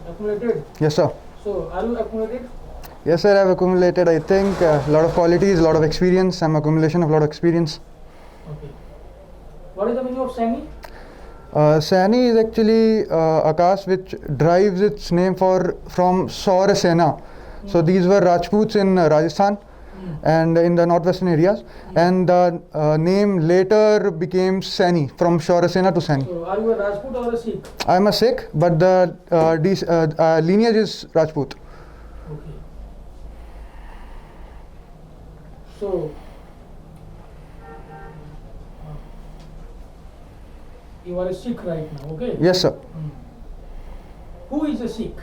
Accumulated. Yes, sir. So, are you accumulated? Yes, sir. I've accumulated, I think, a lot of qualities, a lot of experience. I'm accumulation of a lot of experience. Okay. What is the meaning of Saini? Saini is actually a caste which derives its name from Saura Sena. So these were Rajputs in Rajasthan and in the northwestern areas, and the name later became Saini, from Saura Sena to Saini. So, are you a Rajput or a Sikh? I'm a Sikh, but the lineage is Rajput. Okay. So, you are a Sikh right now, okay? Yes, sir. Who is a Sikh?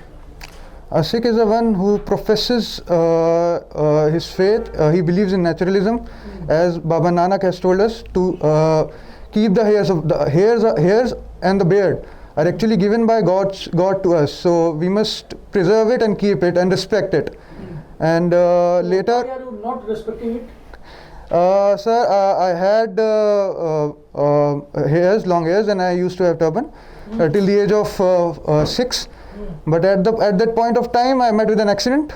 A Sikh is the one who professes his faith. He believes in naturalism, as Baba Nanak has told us to keep the hairs and the beard are actually given by God to us. So we must preserve it and keep it and respect it. And later, Why are you not respecting it? sir, I had long hairs, and I used to have turban till the age of 6. But at that point of time, I met with an accident,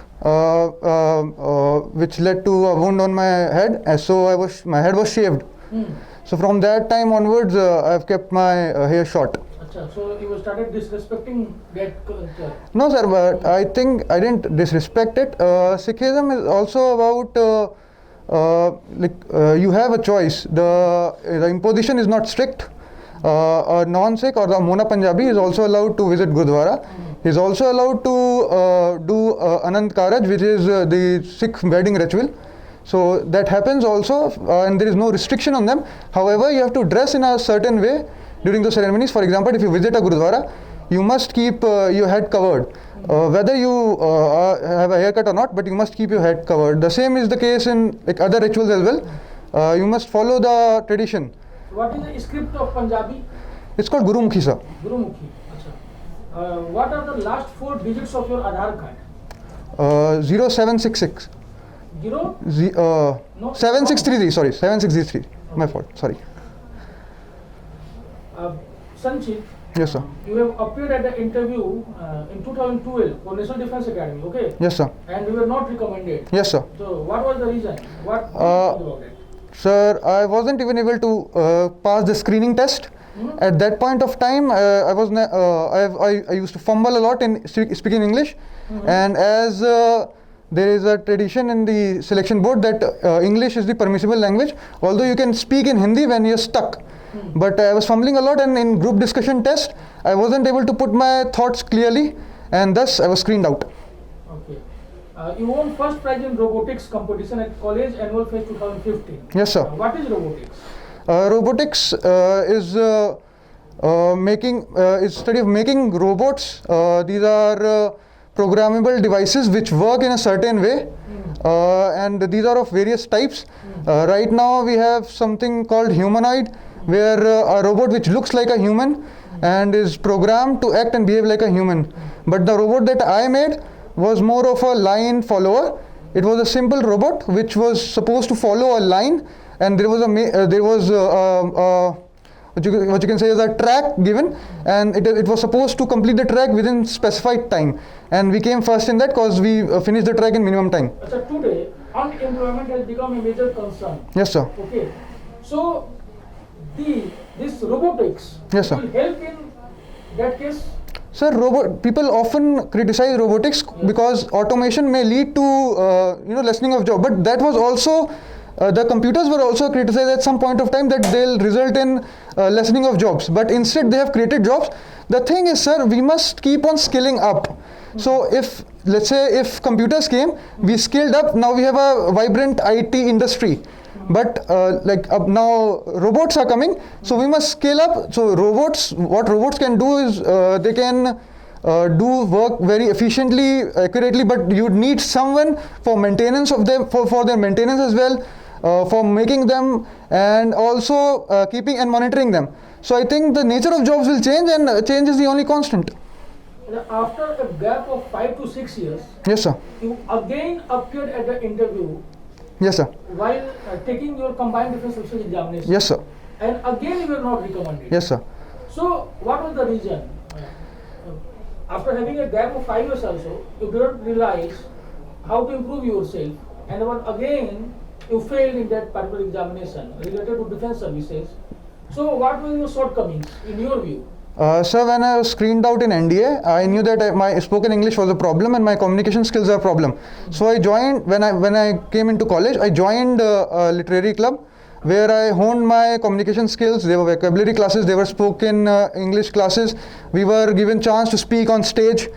which led to a wound on my head. And so my head was shaved. So from that time onwards, I've kept my hair short. Achha, so you started disrespecting that culture. No, sir, but I think I didn't disrespect it. Sikhism is also about you have a choice. The imposition is not strict. A non-Sikh or the Mona Punjabi is also allowed to visit Gurdwara. He is also allowed to do Anand Karaj, which is the Sikh wedding ritual. So that happens also, and there is no restriction on them. However, you have to dress in a certain way during the ceremonies. For example, if you visit a Gurdwara, you must keep your head covered. Whether you have a haircut or not, but you must keep your head covered. The same is the case in other rituals as well. You must follow the tradition. What is the script of Punjabi? It's called Gurumukhi, sir. Gurumukhi. Achha. What are the last 4 digits of your Aadhaar card? 0766. Zero? No. 7633, sorry, 7633. My fault, sorry. Sanchit, Yes, sir. you have appeared at the interview in 2012 for National Defence Academy, okay? Yes, sir. And you were not recommended. Yes, sir. So, what was the reason? What did you think about it? Sir, I wasn't even able to pass the screening test. At that point of time, I used to fumble a lot in speaking English, and as there is a tradition in the selection board that English is the permissible language, although you can speak in Hindi when you're stuck. But I was fumbling a lot, and in group discussion test, I wasn't able to put my thoughts clearly, and thus I was screened out. Okay. You won first prize in robotics competition at College Annual Fest 2015. Yes, sir. What is robotics? Robotics is study of making robots. These are programmable devices which work in a certain way, and these are of various types. Right now we have something called humanoid, where a robot which looks like a human and is programmed to act and behave like a human. But the robot that I made was more of a line follower. It was a simple robot which was supposed to follow a line, and there was what you can say is a track given, and it was supposed to complete the track within specified time, and we came first in that because we finished the track in minimum time. So today, unemployment has become a major concern. Yes, sir. Okay. So this robotics Yes, sir. will help in that case. Sir, people often criticize robotics because automation may lead to lessening of job, but that was also the computers were also criticized at some point of time that they'll result in lessening of jobs, but instead they have created jobs. The thing is, sir, we must keep on skilling up. So let's say if computers came, we skilled up, now we have a vibrant IT industry. But now robots are coming, so we must scale up. So what robots can do is they can do work very efficiently, accurately, but you need someone for maintenance of them, for their maintenance as well, for making them, and also keeping and monitoring them. So I think the nature of jobs will change, and change is the only constant. After a gap of 5 to 6 years, Yes, sir. you again appeared at the interview. Yes, sir. While taking your combined defense officer examination. Yes, sir. And again you were not recommended. Yes, sir. So what was the reason? after having a gap of 5 years also, you didn't realize how to improve yourself, and then again you failed in that particular examination related to defense services. So what were your shortcomings in your view? Sir, when I was screened out in NDA, I knew that my spoken English was a problem and my communication skills are a problem. So I joined, when I came into college, I joined a literary club where I honed my communication skills. There were vocabulary classes, there were spoken English classes. We were given chance to speak on stage.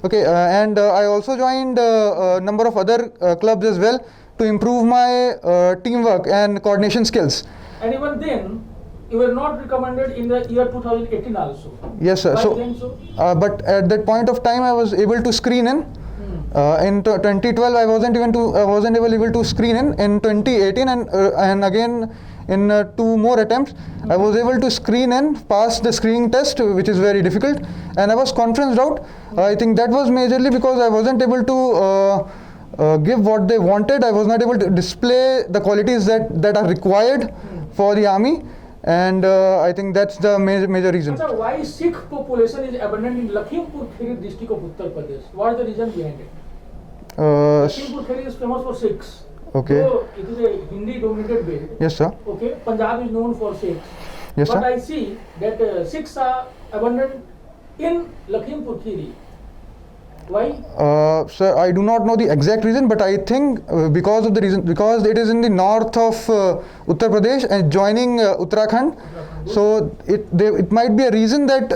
Okay, and I also joined a number of other clubs as well to improve my teamwork and coordination skills. And even then, you were not recommended in the year 2018 also. Yes, sir. Why So, then so? but at that point of time, I was able to screen in. In 2012, I wasn't able to screen in 2018, and again in 2 more attempts, I was able to screen in, pass the screening test, which is very difficult, and I was conferenced out. I think that was majorly because I wasn't able to give what they wanted. I was not able to display the qualities that are required for the army, and I think that's the major reason. Sir, why Sikh population is abundant in Lakhimpur Kheri district of Uttar Pradesh? What is the reason behind it? Lakhimpur Kheri is famous for Sikhs. Okay. So it is a Hindi dominated belt. Yes, sir. Okay, Punjab is known for Sikhs. Yes, but sir. I see that Sikhs are abundant in Lakhimpur Kheri. Why? Sir, I do not know the exact reason, but I think because it is in the north of Uttar Pradesh and joining Uttarakhand, so it might be a reason that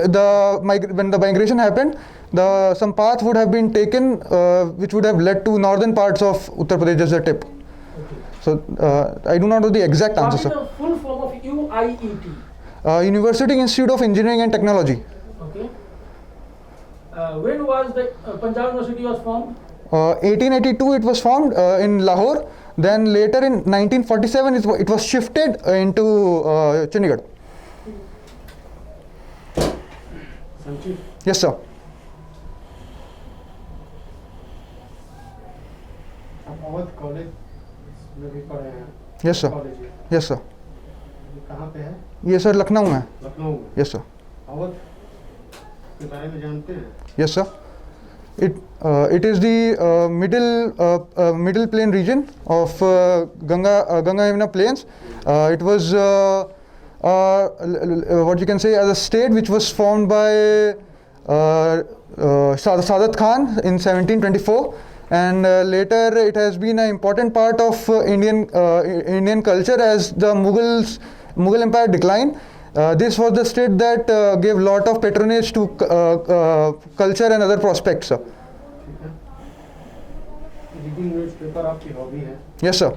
when the migration happened, some path would have been taken which would have led to northern parts of Uttar Pradesh as a tip. Okay. So I do not know the exact What answer, is sir. the full form of UIET? University Institute of Engineering and Technology. Okay. When was the Punjab University was formed? 1882 it was formed in Lahore. Then later in 1947 it was shifted into Chandigarh. संचित Yes, sir. आप Awadh college में भी पढ़े हैं Yes, sir. College में Yes, sir. ये कहाँ पे है ये सर लखनऊ में है. लखनऊ में Yes, sir. अवध के बारे में जानते हैं Yes, sir. It is the middle plain region of Ganga Yamuna plains. It was what you can say as a state which was formed by Sadat Khan in 1724, and later it has been an important part of Indian culture as the Mughal Empire declined. This was the state that gave lot of patronage to culture and other prospects, sir. ठीक है reading newspaper आपकी hobby है Yes, sir.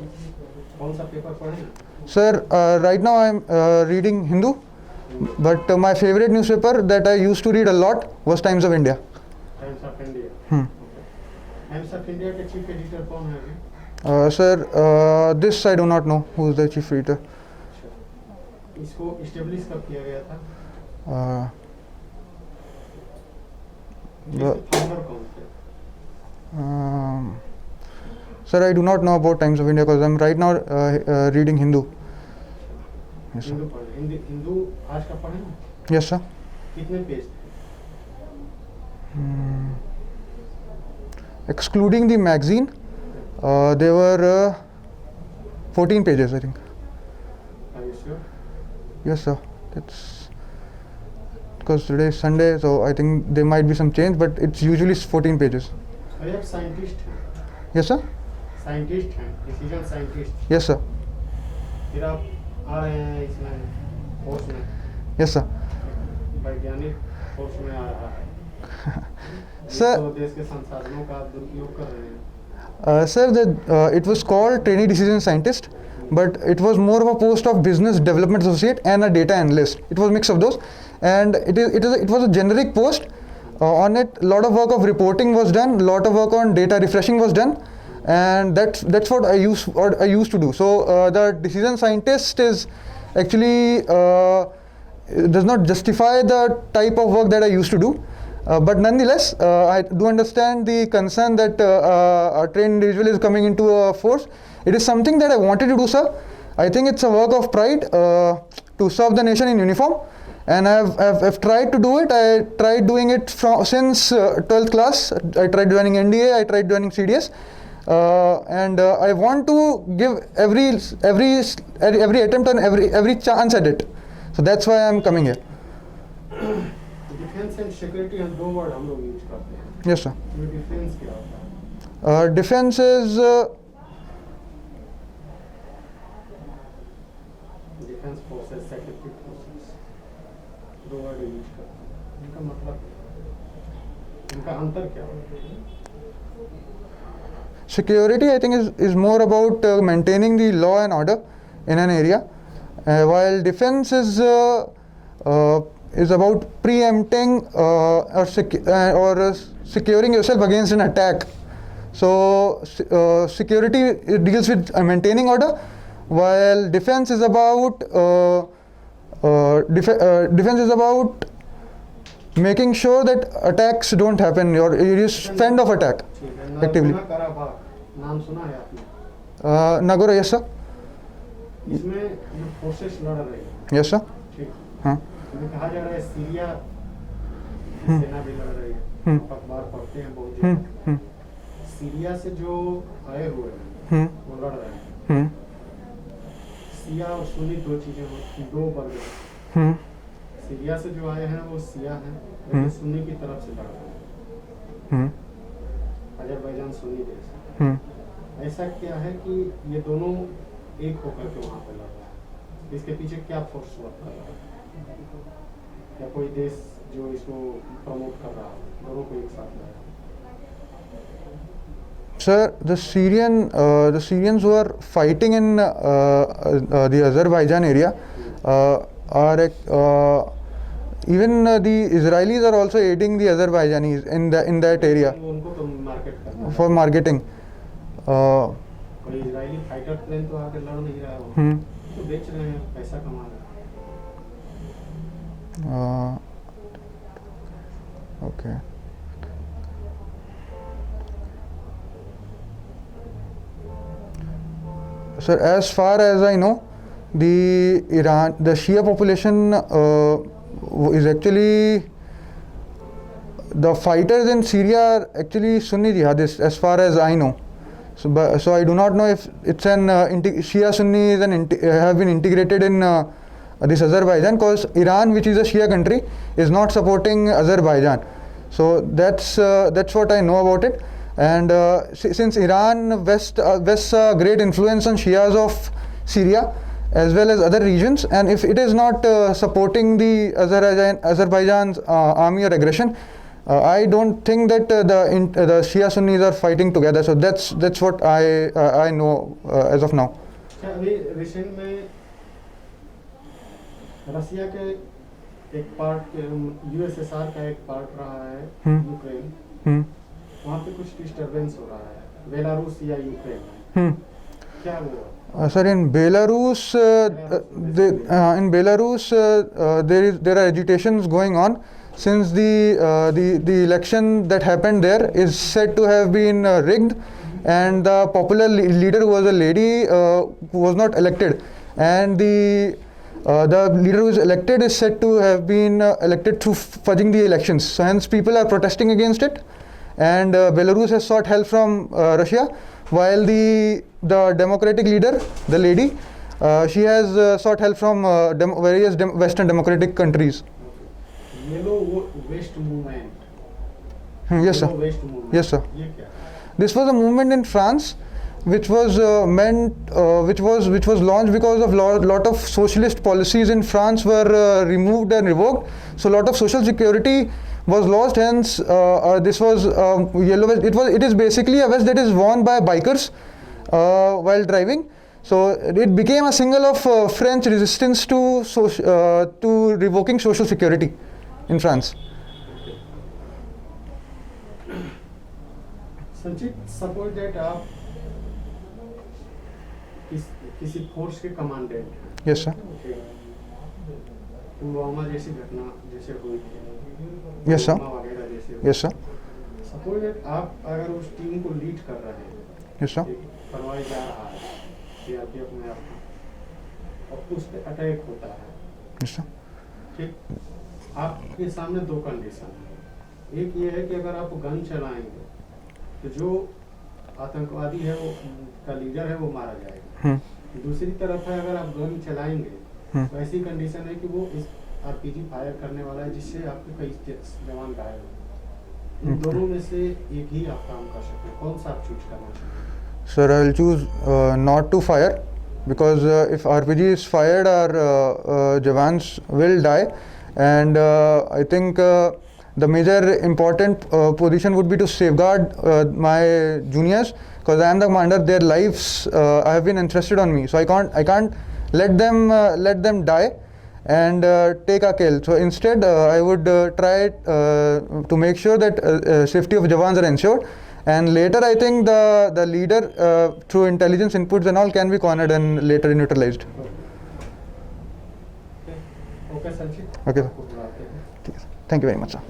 कौन सा paper पढ़े हैं Sir, right now I am reading Hindu, but my favorite newspaper that I used to read a lot was Times of India. Times of India Hmm. Times of India के chief editor कौन है अभी Sir, this I do not know who is the chief editor. इसको establish कब किया गया था Uh, इसके फाउंडर कौन थे Sir, I do not know about Times of India because I am right now reading Hindu. Yes, sir. Hindu पढ़े हिंदू आज का पढ़े ना Yes, sir. कितने पेज थे Excluding the magazine, there were 14 pages, I think. Are you sure? Yes, sir. It's because today is Sunday, so I think there might be some change, but it's usually 14 pages. अरे आप scientist हैं Yes, sir. Scientist हैं decision scientist Yes, sir. फिर आप आ रहे हैं इसमें force में Yes, sir. वैज्ञानिक फोर्स में आ रहा है Sir- तो देश के संसाधनों का आप दुरुपयोग कर रहे हैं Sir, it was called trainee decision scientist, but it was more of a post of business development associate and a data analyst. It was a mix of those, and it was a generic post. On it, a lot of work of reporting was done, a lot of work on data refreshing was done, and that's what I used to do. So the decision scientist is actually does not justify the type of work that I used to do. But nonetheless, I do understand the concern that a trained individual is coming into a force. It is something that I wanted to do, sir. I think it's a work of pride to serve the nation in uniform, and I've tried to do it. I tried doing it since 12th class. I tried joining NDA, I tried joining CDS, and I want to give every attempt and every chance at it. So that's why I'm coming here. Defence and security हम 2 word हम लोग use करते हैं. Yes, sir. ये defence क्या होता है? Defense is defence forces, security forces, 2 word use करते हैं. इनका मतलब, इनका अंतर क्या होता है? security, I think, is more about maintaining the law and order in an area, while defense is about preempting or securing yourself against an attack. So security deals with maintaining order, while defense is about making sure that attacks don't happen, or you just fend off attack actively. Nagorno-Karabakh नाम सुना है आपने? Nagorno, yes sir. इसमें जो forces लड़ रही है, Yes sir. ठीक, हाँ. इसमें कहा जा रहा है सीरिया की सेना भी लड़ रही है. आप अखबार पढ़ते हैं बहुत जगह. सीरिया से जो आए हुए हैं वो लड़ रहे हैं. सिया और सुन्नी 2 चीजें होती, 2 वर्ग हैं. सीरिया से जो आए हैं वो सिया हैं, लेकिन सुन्नी की तरफ से लड़ रहे हैं. अजरबैजान सुन्नी देश है. ऐसा क्या है कि ये दोनों एक होकर के वहाँ पे लड़ रहा है? इसके पीछे क्या फोर्स वर्क कर रहा है? या कोई देश जो इसको प्रमोट कर रहा है, दोनों को एक साथ लड़ रहा है? Sir, the Syrians who are fighting in the Azerbaijan area are even the Israelis are also aiding the Azerbaijanis in that area उनको तो मार्केट करना है. for marketing. कोई इजरायली फाइटर प्लेन तो आके लड़ नहीं रहा है, तो बेच रहे हैं, पैसा कमा रहे हैं. Okay. Sir, as far as I know, the Shia population is actually, the fighters in Syria are actually Sunni jihadists, as far as I know. So I do not know if it's Shia Sunni have been integrated in this Azerbaijan, because Iran, which is a Shia country, is not supporting Azerbaijan. So that's what I know about it. And since Iran vests a great influence on Shias of Syria as well as other regions, and if it is not supporting the Azerbaijan's army or aggression, I don't think that the Shia Sunnis are fighting together. So that's what I know as of now. अभी recent में रसिया के एक part, USSR का एक part रहा है Ukraine. वहाँ पे कुछ डिस्टरबेंस हो रहा है, बेलारूस या यूक्रेन. क्या हुआ? Sir, in Belarus, there are agitations going on, since the election that happened there is said to have been rigged, and the popular leader, who was a lady, was not elected, and the leader who is elected is said to have been elected through fudging the elections. So hence people are protesting against it, and Belarus has sought help from Russia, while the democratic leader, the lady, she has sought help from various Western democratic countries. Yellow West movement. Yes, sir. Yellow West movement. Yes, sir. ये क्या? This was a movement in France, which was which was launched because of lot of socialist policies in France were removed and revoked. So a lot of social security was lost. Hence, this was yellow vest. It is basically a vest that is worn by bikers while driving. So it became a symbol of French resistance to revoking social security in France. संचित, suppose that आप किसी force के commandant हैं. Yes, sir. Pulwama जैसी घटना जैसे हुई थी, Yes, sir. वगैरह जैसे हुई. Yes, sir. सपोज दैट आप अगर उस टीम को लीड कर रहे हैं, Yes, sir. करवाया जा रहा है सीआरपीएफ में आपका, और उस पर अटैक होता है, Yes, sir. ठीक, आपके सामने दो कंडीशन है। एक ये है कि अगर आप गन चलाएंगे तो जो आतंकवादी है वो का लीडर है वो मारा जाएगा। दूसरी तरफ है अगर आप गन चलाएंगे तो ऐसी कंडीशन है कि वो इस आरपीजी फायर करने वाला है जिससे आपके कई जवान घायल हो। इन दोनों में से एक ही आप काम कर सकते हैं, कौन सा आप चूज करना चाहिए? Sir, I'll choose not to fire because if RPG is fired, our Jawans will die, and I think the major important position would be to safeguard my juniors because I am the commander. Their lives have been entrusted on me, so I can't let them die and take a kill. So instead, I would try to make sure that safety of Jawans are ensured. And later, I think the leader, through intelligence inputs and all, can be cornered and later neutralized. Okay, Sanchit. Okay, sir. आपको बुलाते हैं। Thank you very much, sir.